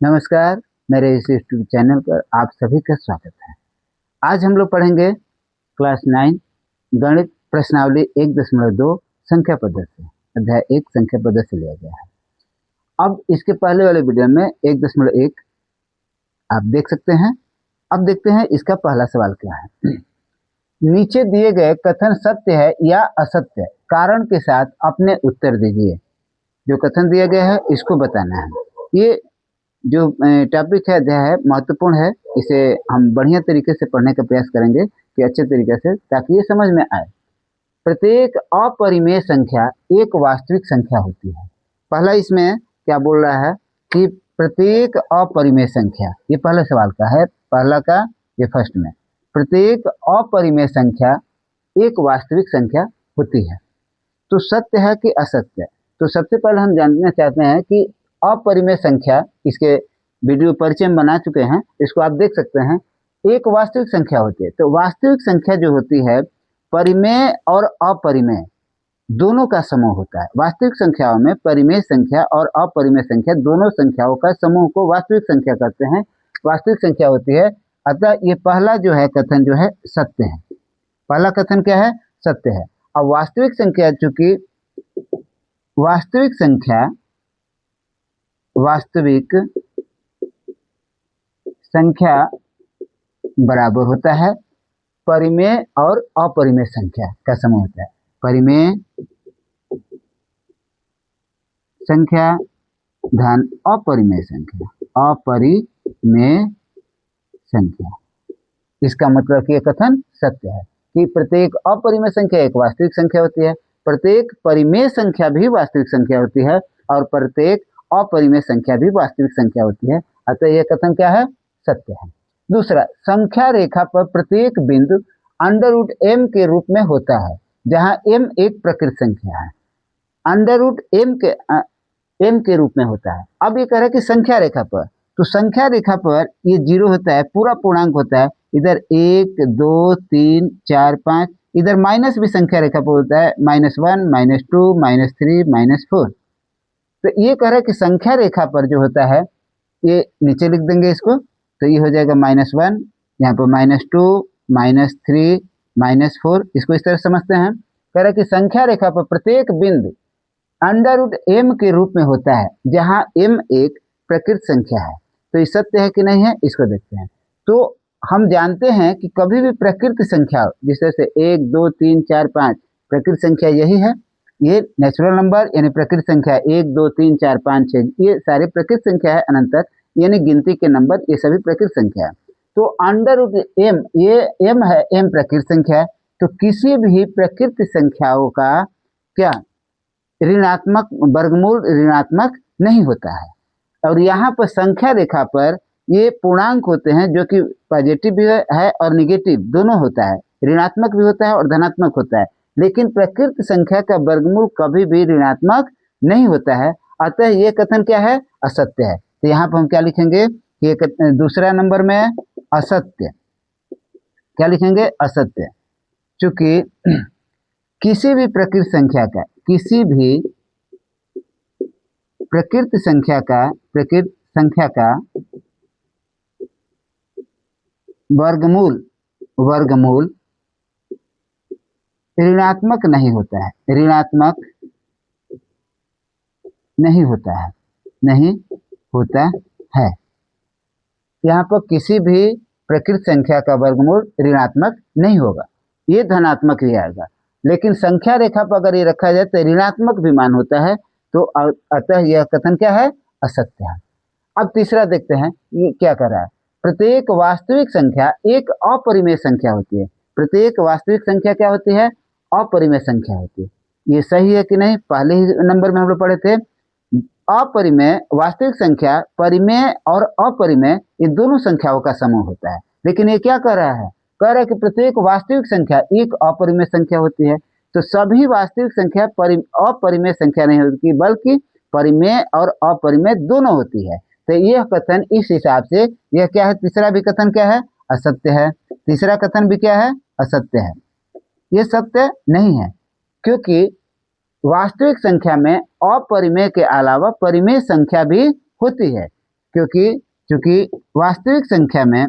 नमस्कार, मेरे इस यूट्यूब चैनल पर आप सभी का स्वागत है। आज हम लोग पढ़ेंगे क्लास 9 गणित प्रश्नावली 1.2 संख्या पद्धति से अध्याय 1 संख्या पद्धति से लिया गया है। अब इसके पहले वाले वीडियो में 1.1 आप देख सकते हैं। अब देखते हैं इसका पहला सवाल क्या है। नीचे दिए गए कथन सत्य है या असत्य, कारण के साथ अपने उत्तर दीजिए। जो कथन दिया गया है इसको बताना है। ये जो टॉपिक है, अध्याय है, महत्वपूर्ण है। इसे हम बढ़िया तरीके से पढ़ने का प्रयास करेंगे कि अच्छे तरीके से, ताकि ये समझ में आए। प्रत्येक अपरिमेय संख्या एक वास्तविक संख्या होती है। पहला इसमें क्या बोल रहा है कि प्रत्येक अपरिमेय संख्या, ये पहले सवाल का है, पहला का ये फर्स्ट में, प्रत्येक अपरिमेय संख्या एक वास्तविक संख्या होती है। तो सत्य है कि असत्य? तो सबसे पहले हम जानना चाहते हैं कि अपरिमेय संख्या, इसके वीडियो परिचय में बना चुके हैं, इसको आप देख सकते हैं। एक वास्तविक संख्या होती है। तो वास्तविक संख्या जो होती है, परिमेय और अपरिमेय दोनों का समूह होता है। वास्तविक संख्याओं में परिमेय संख्या और अपरिमेय संख्या दोनों संख्याओं का समूह को वास्तविक संख्या कहते हैं, वास्तविक संख्या होती है। अतः ये पहला जो है कथन जो है सत्य है। पहला कथन क्या है? सत्य है। अब वास्तविक संख्या, चूंकि वास्तविक संख्या बराबर होता है परिमेय और अपरिमेय संख्या का समूह होता है। परिमेय संख्या धन अपरिमेय संख्या, अपरिमेय संख्या। इसका मतलब कि यह कथन सत्य है कि प्रत्येक अपरिमेय संख्या एक वास्तविक संख्या होती है, प्रत्येक परिमेय संख्या भी वास्तविक संख्या होती है, और प्रत्येक अपरिमेय संख्या भी वास्तविक संख्या होती है। अतः यह कथन क्या है? सत्य है। दूसरा, संख्या रेखा पर प्रत्येक बिंदु अंडर रूट m के रूप में होता है, जहां m एक प्रकृत संख्या है। अंडर रूट m के रूप में होता है। अब ये कह रहा है कि संख्या रेखा पर, तो संख्या रेखा पर ये 0 होता है, पूरा पूर्णांक होता है। इधर 1 2 3 4 5, इधर माइनस भी संख्या रेखा पर होता है, -1 -2 -3 -4। तो ये कह रहा है कि संख्या रेखा पर जो होता है, ये नीचे लिख देंगे इसको, तो ये हो जाएगा -1, यहाँ पर -2 -3 -4। इसको इस तरह समझते हैं। कह रहा है कि संख्या रेखा पर प्रत्येक बिंदु अंडर रूट m के रूप में होता है, जहां m एक प्रकृत संख्या है। तो ये सत्य है कि नहीं है, इसको देखते हैं। तो हम जानते हैं कि कभी भी प्रकृत संख्या, जिस तरह से 1 2 3 4 5 प्रकृत संख्या यही है, ये नेचुरल नंबर यानी प्रकृत संख्या 1 2 3 4 5 6, ये सारे प्रकृत संख्या है। अनंत यानी गिनती के नंबर, ये सभी प्रकृत संख्या है। तो अंडर रूट m, ये m है, m प्रकृत संख्या है। तो किसी भी प्रकृत संख्याओं का क्या ऋणात्मक वर्गमूल ऋणात्मक नहीं होता है। और यहाँ पर संख्या रेखा पर ये पूर्णांक होते हैं, जो कि पॉजिटिव भी है और निगेटिव दोनों होता है, ऋणात्मक भी होता है और धनात्मक होता है। लेकिन प्रकृत संख्या का वर्गमूल कभी भी ऋणात्मक नहीं होता है। अतः ये कथन क्या है? असत्य है। तो यहाँ पर हम क्या लिखेंगे कि दूसरा नंबर में असत्य। क्या लिखेंगे? असत्य। चूंकि किसी भी प्रकृत संख्या का वर्गमूल ऋणात्मक नहीं होता है, ऋणात्मक नहीं होता है। यहाँ पर किसी भी प्रकृत संख्या का वर्गमूल ऋणात्मक नहीं होगा, ये धनात्मक ही आएगा। लेकिन संख्या रेखा पर अगर ये रखा जाए तो ऋणात्मक भी मान होता है। तो अतः यह कथन क्या है? असत्य है। अब तीसरा देखते हैं, ये क्या कर रहा है। प्रत्येक वास्तविक संख्या एक अपरिमेय संख्या होती है। प्रत्येक वास्तविक संख्या क्या होती है? अपरिमेय संख्या होती है। ये सही है कि नहीं? पहले ही नंबर में हम लोग पढ़े थे, अपरिमेय वास्तविक संख्या, परिमेय और अपरिमेय, ये दोनों संख्याओं का समूह होता है। लेकिन ये क्या कह रहा है? कह रहा है कि प्रत्येक वास्तविक संख्या एक अपरिमेय संख्या होती है। तो सभी वास्तविक संख्या अपरिमेय संख्या नहीं होती, बल्कि परिमेय और अपरिमेय दोनों होती है। तो यह कथन इस हिसाब से यह क्या है? तीसरा भी कथन क्या है? असत्य है। तीसरा कथन भी क्या है? असत्य है। यह सत्य नहीं है, क्योंकि वास्तविक संख्या में अपरिमेय के अलावा परिमेय संख्या भी होती है। क्योंकि चूंकि वास्तविक संख्या में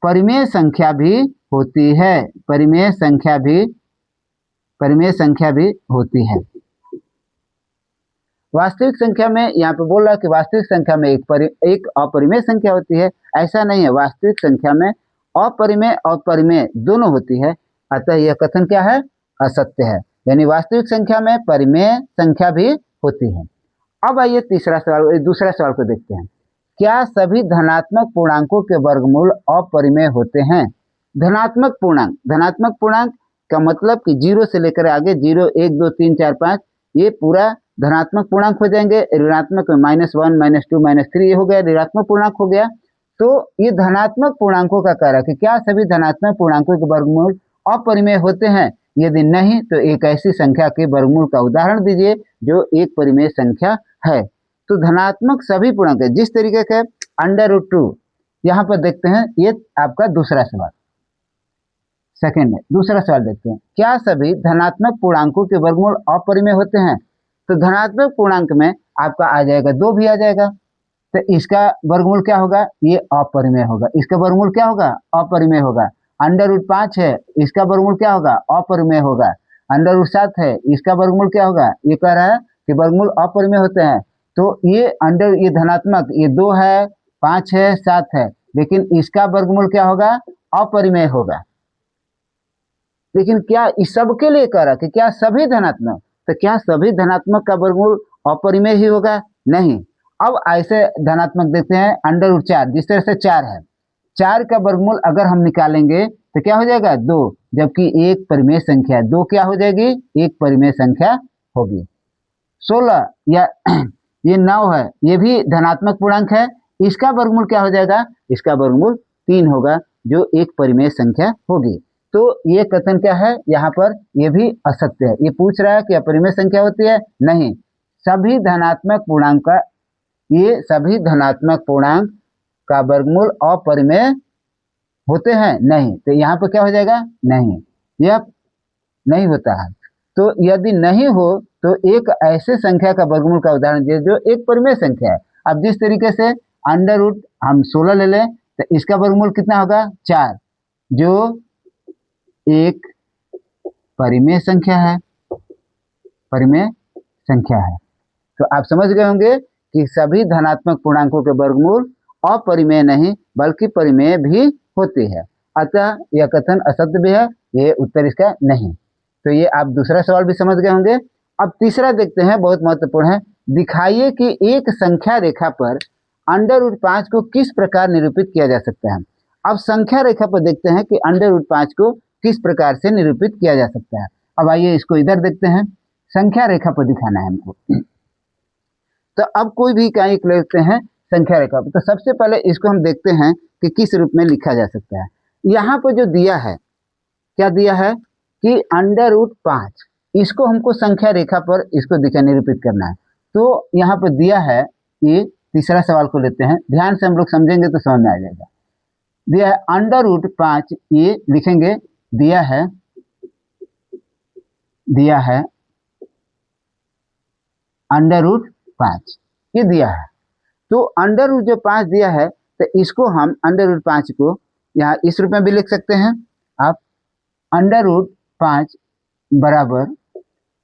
परिमेय संख्या भी होती है, परिमेय संख्या भी होती है। वास्तविक संख्या में यहाँ पे बोल रहा है कि वास्तविक संख्या में एक अपरिमेय संख्या होती है, ऐसा नहीं है। वास्तविक संख्या में अपरिमेय और परिमेय दोनों होती है, अतः यह कथन क्या है? असत्य है। यानी वास्तविक संख्या में परिमेय संख्या भी होती है। अब आइए दूसरा सवाल को देखते हैं। क्या सभी धनात्मक पूर्णांकों के वर्गमूल अपरिमेय होते हैं? धनात्मक पूर्णांक का मतलब कि 0 से लेकर आगे 0, 1, 2, 3, 4, 5 ये पूरा धनात्मक पूर्णांक हो जाएंगे। ऋणात्मक में -1, -2, -3 ये हो गया, ऋणात्मक पूर्णांक हो गया। तो ये धनात्मक पूर्णांकों का कह रहा है कि क्या सभी धनात्मक पूर्णांकों के वर्गमूल अपरिमेय होते हैं? यदि नहीं तो एक ऐसी संख्या के वर्गमूल का उदाहरण दीजिए जो एक परिमेय संख्या है। तो धनात्मक सभी पूर्णांक जिस तरीके के √2 यहाँ पर देखते हैं, ये आपका दूसरा सवाल। सेकंड में दूसरा सवाल देखते हैं। क्या सभी धनात्मक पूर्णांकों के वर्गमूल अपरिमेय होते हैं? तो धनात्मक पूर्णांक में आपका आ जाएगा 2 भी आ जाएगा, तो इसका वर्गमूल क्या होगा? ये अपरिमेय होगा। इसका वर्गमूल क्या होगा? अपरिमेय होगा। √5 है, इसका वर्गमूल क्या होगा? अपरिमेय होगा। √7 है, इसका वर्गमूल क्या होगा? ये कह रहा है कि वर्गमूल अपरिमेय होते हैं। तो ये धनात्मक ये 2 है, 5 है, 7 है, लेकिन इसका वर्गमूल क्या होगा? अपरिमेय होगा। लेकिन क्या इस सब के लिए कह रहा कि क्या सभी धनात्मक, तो क्या सभी धनात्मक का वर्गमूल अपरिमेय ही होगा? नहीं। अब ऐसे धनात्मक देखते हैं √4, जिस तरह से 4 है, 4 का वर्गमूल अगर हम निकालेंगे तो क्या हो जाएगा? 2, जबकि एक परिमेय संख्या है, 2 क्या हो जाएगी? एक परिमेय संख्या होगी। 16 या ये 9 है, ये भी धनात्मक पूर्णांक है, इसका वर्गमूल क्या हो जाएगा? इसका वर्गमूल 3 होगा, जो एक परिमेय संख्या होगी। तो ये कथन क्या है? यहाँ पर ये भी असत्य है। ये पूछ रहा है कि अपरिमेय संख्या होती है? नहीं। सभी धनात्मक पूर्णांक का वर्गमूल अपरिमेय होते हैं? नहीं। तो यहाँ पर क्या हो जाएगा? नहीं, यह नहीं होता है। तो यदि नहीं हो तो एक ऐसे संख्या का वर्गमूल का उदाहरण दीजिए जो एक परिमेय संख्या है। अब जिस तरीके से √ हम 16 ले लें तो इसका वर्गमूल कितना होगा? 4, जो एक परिमेय संख्या है, तो आप समझ गए होंगे कि सभी धनात्मक पूर्णांकों के वर्गमूल अपरिमेय नहीं बल्कि परिमेय भी होते हैं, अतः यह कथन असत्य भी है, ये उत्तर इसका नहीं। तो ये आप दूसरा सवाल भी समझ गए होंगे। अब तीसरा देखते हैं, बहुत महत्वपूर्ण है। दिखाइए कि एक संख्या रेखा पर √5 को किस प्रकार निरूपित किया जा सकता है। अब संख्या रेखा पर देखते हैं कि √5 को किस प्रकार से निरूपित किया जा सकता है। अब आइए इसको इधर देखते हैं, संख्या रेखा पर दिखाना है हमको। तो अब कोई भी कहीं लेते हैं संख्या रेखा पर, तो सबसे पहले इसको हम देखते हैं कि किस रूप में लिखा जा सकता है। यहाँ पर जो दिया है, क्या दिया है कि √5, इसको हमको संख्या रेखा पर इसको दिखा निरूपित करना है। तो यहाँ पर दिया है, ये तीसरा सवाल को लेते हैं, ध्यान से हम लोग समझेंगे तो समझ में आ जाएगा। दिया है √5, ये लिखेंगे, दिया है √5, ये दिया है। तो √ जो 5 दिया है, तो इसको हम √5 को यहाँ इस रूप में भी लिख सकते हैं। आप √5 बराबर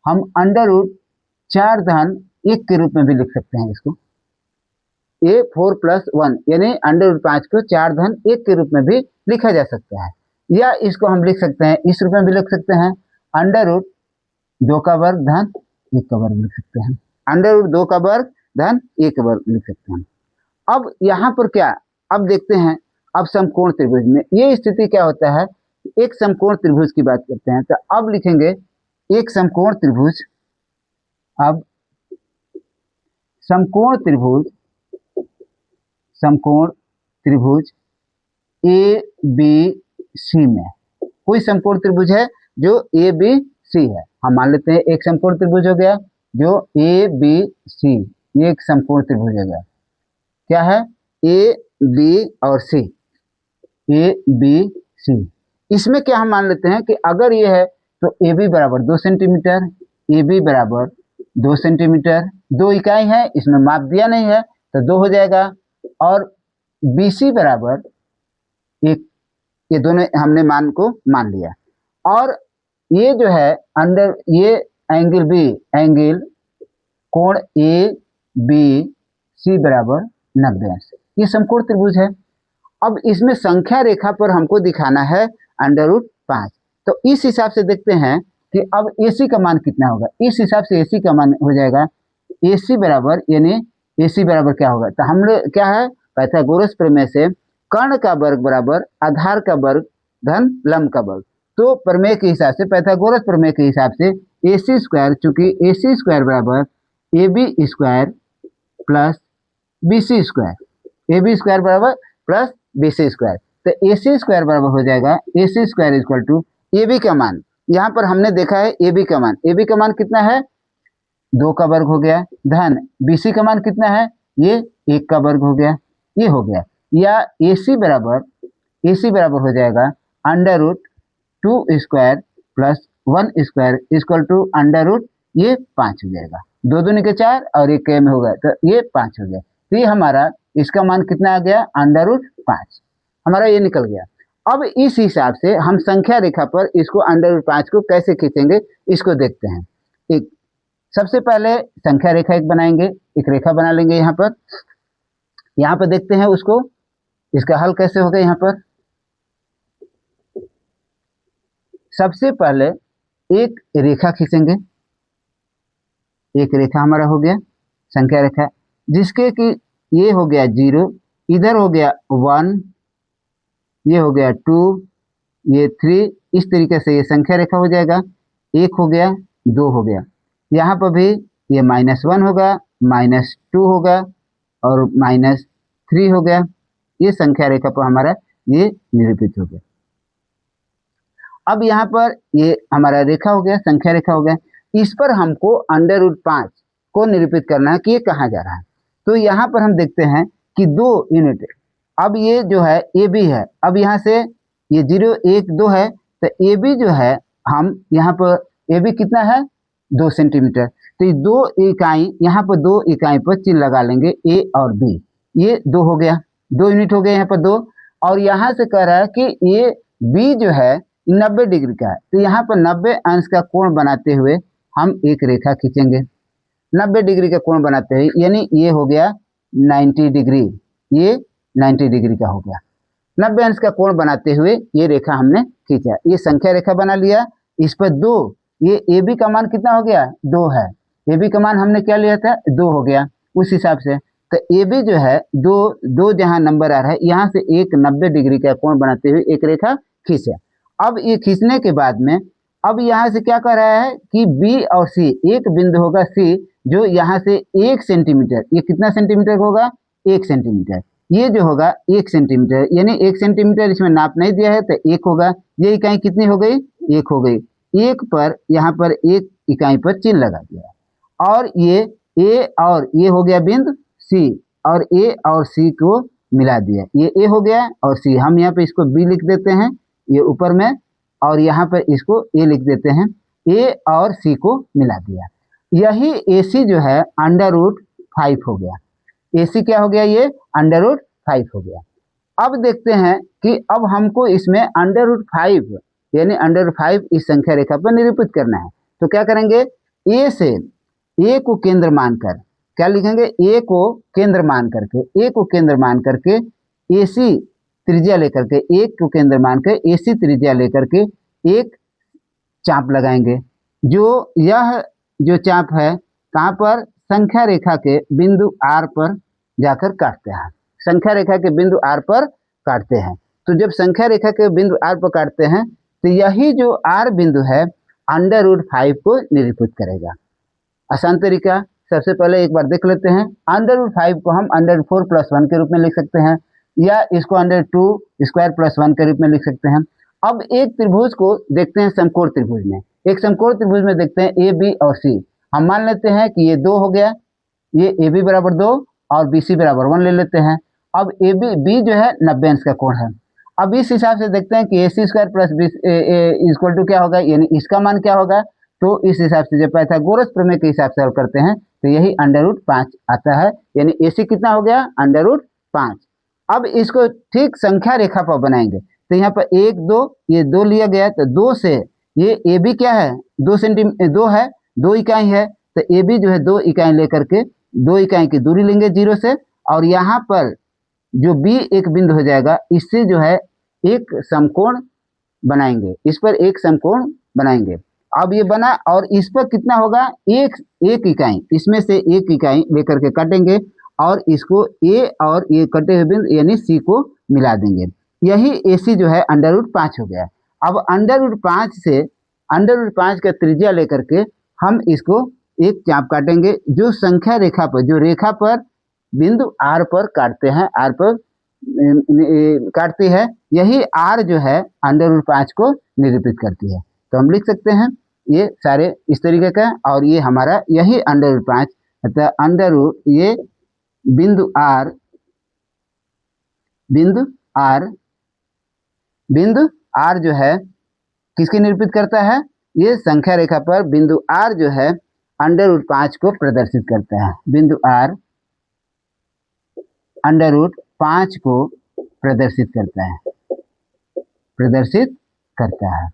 हम √4 के रूप में भी लिख सकते हैं इसको। ये 4 + 1 यानी √5 को 4 के रूप में भी लिखा जा सकता है, या इसको हम लिख सकते हैं इस रूप में भी लिख सकते हैं, √2 का वर्ग धन 1 का वर्ग लिख सकते हैं, √2 का वर्ग धन 1 का वर्ग लिख सकते हैं। अब यहाँ पर क्या, अब देखते हैं, अब समकोण त्रिभुज में ये स्थिति क्या होता है, एक समकोण त्रिभुज की बात करते हैं। तो अब लिखेंगे एक समकोण त्रिभुज, अब समकोण त्रिभुज ABC में कोई समकोण त्रिभुज है जो ABC है, हम मान लेते हैं एक समकोण त्रिभुज हो गया जो ABC, ये एक समकोण त्रिभुज हो गया। क्या है? AB और C, ABC। इसमें क्या हम मान लेते हैं कि अगर ये है तो AB बराबर 2 सेंटीमीटर, ए बी बराबर 2 सेंटीमीटर, 2 इकाई है, इसमें माप दिया नहीं है तो 2 हो जाएगा। और बी सी बराबर एक, ये दोनों हमने मान को मान लिया। और ये जो है अंडर ये एंगल बी, एंगल कोण ए बी सी बराबर 90 अंश, ये समकोण त्रिभुज है। अब इसमें संख्या रेखा पर हमको दिखाना है √5। तो इस हिसाब से देखते हैं कि अब AC का मान कितना होगा। इस हिसाब से AC का मान हो जाएगा AC बराबर, यानी AC बराबर क्या होगा, तो हम लोग क्या है पाइथागोरस प्रमेय से कर्ण का वर्ग बराबर आधार का वर्ग धन लंब का वर्ग। तो प्रमेय के हिसाब से, पाइथागोरस प्रमेय के हिसाब से AC स्क्वायर, चूंकि AC स्क्वायर बराबर AB square plus BC square, AB square बराबर प्लस BC स्क्वायर, तो AC स्क्वायर बराबर हो जाएगा AC square equal to AB का मान। यहाँ पर हमने देखा है AB का मान, AB का मान कितना है 2 का वर्ग हो गया, धन BC का मान कितना है ये 1 का वर्ग हो गया, ये हो गया। या AC बराबर हो जाएगा √2 square plus 1 square equal to ये 5 हो जाएगा, 2 दूनी के 4 और 1 के में हो गया, तो ये 5 हो गया। तो ये हमारा इसका मान कितना आ गया √5, हमारा ये निकल गया। अब इस हिसाब से हम संख्या रेखा पर इसको √5 को कैसे खींचेंगे इसको देखते हैं। एक सबसे पहले संख्या रेखा एक बनाएंगे, एक रेखा बना लेंगे यहाँ पर देखते हैं उसको, इसका हल कैसे होगा। यहाँ पर सबसे पहले एक रेखा खींचेंगे, एक रेखा हमारा हो गया संख्या रेखा, जिसके कि ये हो गया 0, इधर हो गया 1, ये हो गया 2, ये 3, इस तरीके से ये संख्या रेखा हो जाएगा। 1 हो गया, 2 हो गया, यहाँ पर भी ये -1 होगा, -2 होगा और -3 हो गया। ये संख्या रेखा पर हमारा ये निरूपित हो गया। अब यहाँ पर ये हमारा रेखा हो गया, संख्या रेखा हो गया। इस पर हमको √5 को निरूपित करना है कि ये कहाँ जा रहा है। तो यहाँ पर हम देखते हैं कि 2 यूनिट, अब ये जो है AB है, अब यहाँ से ये 0, 1, 2 है, तो AB जो है हम यहाँ पर AB कितना है 2 सेंटीमीटर, तो ये 2 इकाई यहाँ पर 2 इकाई पर चिन्ह लगा लेंगे A और B, ये 2 हो गया, 2 यूनिट हो गए यहाँ पर 2। और यहाँ से कह रहा है कि ये B जो है 90 डिग्री का है, तो यहाँ पर 90 अंश का कोण बनाते हुए हम एक रेखा खींचेंगे, 90 डिग्री का कोण बनाते हुए, यानी ये हो गया 90 डिग्री, ये 90 डिग्री का हो गया। 90 अंश का कोण बनाते हुए ये रेखा हमने खींचा, ये संख्या रेखा बना लिया। इस पर 2, ये AB का मान कितना हो गया 2 है, AB का मान हमने क्या लिया था 2 हो गया, उस हिसाब से तो AB जो है 2 जहाँ नंबर आ रहा है यहाँ से एक 90 डिग्री का कोण बनाते हुए एक रेखा खींचे। अब ये खींचने के बाद में अब यहाँ से क्या कर रहा है कि B और C, एक बिंदु होगा C जो यहाँ से 1 सेंटीमीटर, ये कितना सेंटीमीटर होगा 1 सेंटीमीटर, ये जो होगा 1 सेंटीमीटर, यानी 1 सेंटीमीटर इसमें नाप नहीं दिया है तो 1 होगा। ये इकाई कितनी हो गई 1 हो गई, 1 पर यहाँ पर 1 इकाई पर चिन्ह लगा दिया। और ये A और ये हो गया बिंदु C, और A और C को मिला दिया, ये A हो गया और C, हम यहाँ पे इसको B लिख देते हैं ये ऊपर में, और यहाँ पर इसको A लिख देते हैं, A और C को मिला दिया। यही AC जो है √5 हो गया, AC क्या हो गया ये √5 हो गया। अब देखते हैं कि अब हमको इसमें √5 यानी √5 इस संख्या रेखा पर निरूपित करना है। तो क्या करेंगे, A से A को केंद्र मानकर क्या लिखेंगे, A को केंद्र मान करके, A को केंद्र मान करके AC त्रिज्या लेकर के, 1 को केंद्र मानकर AC त्रिज्या लेकर के एक चाप लगाएंगे। जो यह जो चाप है कहाँ पर, संख्या रेखा के बिंदु R पर जाकर काटते हैं, संख्या रेखा के बिंदु R पर काटते हैं। तो जब संख्या रेखा के बिंदु R पर काटते हैं तो यही जो R बिंदु है √5 को निरूपित करेगा। आसान तरीका, सबसे पहले एक बार देख लेते हैं। √5 को हम √4 + 1 के रूप में लिख सकते हैं, या इसको √2 स्क्वायर + 1 के रूप में लिख सकते हैं। अब एक त्रिभुज को देखते हैं समकोण त्रिभुज में, एक समकोण त्रिभुज में देखते हैं A, B और C। हम मान लेते हैं कि ये 2 हो गया, ये AB बराबर 2 और BC बराबर 1 ले लेते हैं। अब B जो है 90 अंश का कोण है। अब इस हिसाब से देखते हैं कि AC² + B इक्वल टू क्या होगा, यानी इसका मान क्या होगा तो इस हिसाब से जब पाइथागोरस प्रमेय के हिसाब से हल करते हैं तो यही √5 आता है, यानी AC कितना हो गया √5। अब इसको ठीक संख्या रेखा पर बनाएंगे तो यहाँ पर 1 2 ये 2 लिया गया, तो 2 से ये AB क्या है 2 सेंटीमीटर 2 है 2 इकाई है, तो AB जो है 2 इकाई लेकर के 2 इकाई की दूरी लेंगे 0 से, और यहाँ पर जो B एक बिंदु हो जाएगा, इससे जो है एक समकोण बनाएंगे, इस पर एक समकोण बनाएंगे। अब ये बना और इस पर कितना होगा एक इकाई, इसमें से एक इकाई लेकर के काटेंगे और इसको A और ये कटे हुए बिंदु यानी C को मिला देंगे, यही AC जो है √5 हो गया। अब √5 से √5 का त्रिज्या लेकर के हम इसको एक चाप काटेंगे, जो संख्या रेखा पर जो रेखा पर बिंदु R पर काटते हैं, R पर काटती है, यही R जो है √5 को निरूपित करती है। तो हम लिख सकते हैं ये सारे इस तरीके का, और ये हमारा यही √5 अतः ये बिंदु R जो है किसकी निरूपित करता है, ये संख्या रेखा पर बिंदु R जो है √5 को प्रदर्शित करता है, बिंदु R √5 को प्रदर्शित करता है।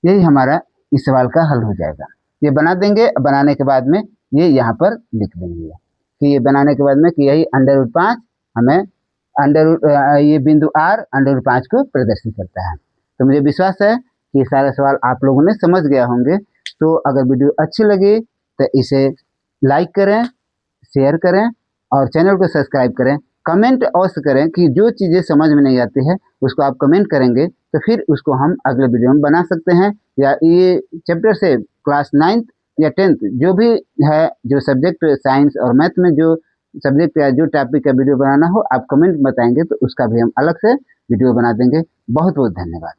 यही हमारा इस सवाल का हल हो जाएगा। ये बना देंगे, बनाने के बाद में ये यहाँ पर लिख देंगे कि ये बनाने के बाद में कि यही √5 हमें ये बिंदु R √5 को प्रदर्शित करता है। तो मुझे विश्वास है कि ये सारे सवाल आप लोगों ने समझ गया होंगे। तो अगर वीडियो अच्छी लगी तो इसे लाइक करें, शेयर करें और चैनल को सब्सक्राइब करें। कमेंट अवश्य करें कि जो चीज़ें समझ में नहीं आती है उसको आप कमेंट करेंगे तो फिर उसको हम अगले वीडियो में बना सकते हैं, या ये चैप्टर से क्लास 9th या 10th जो भी है, जो सब्जेक्ट साइंस और मैथ में जो सब्जेक्ट या जो टॉपिक का वीडियो बनाना हो आप कमेंट बताएंगे तो उसका भी हम अलग से वीडियो बना देंगे। बहुत बहुत धन्यवाद।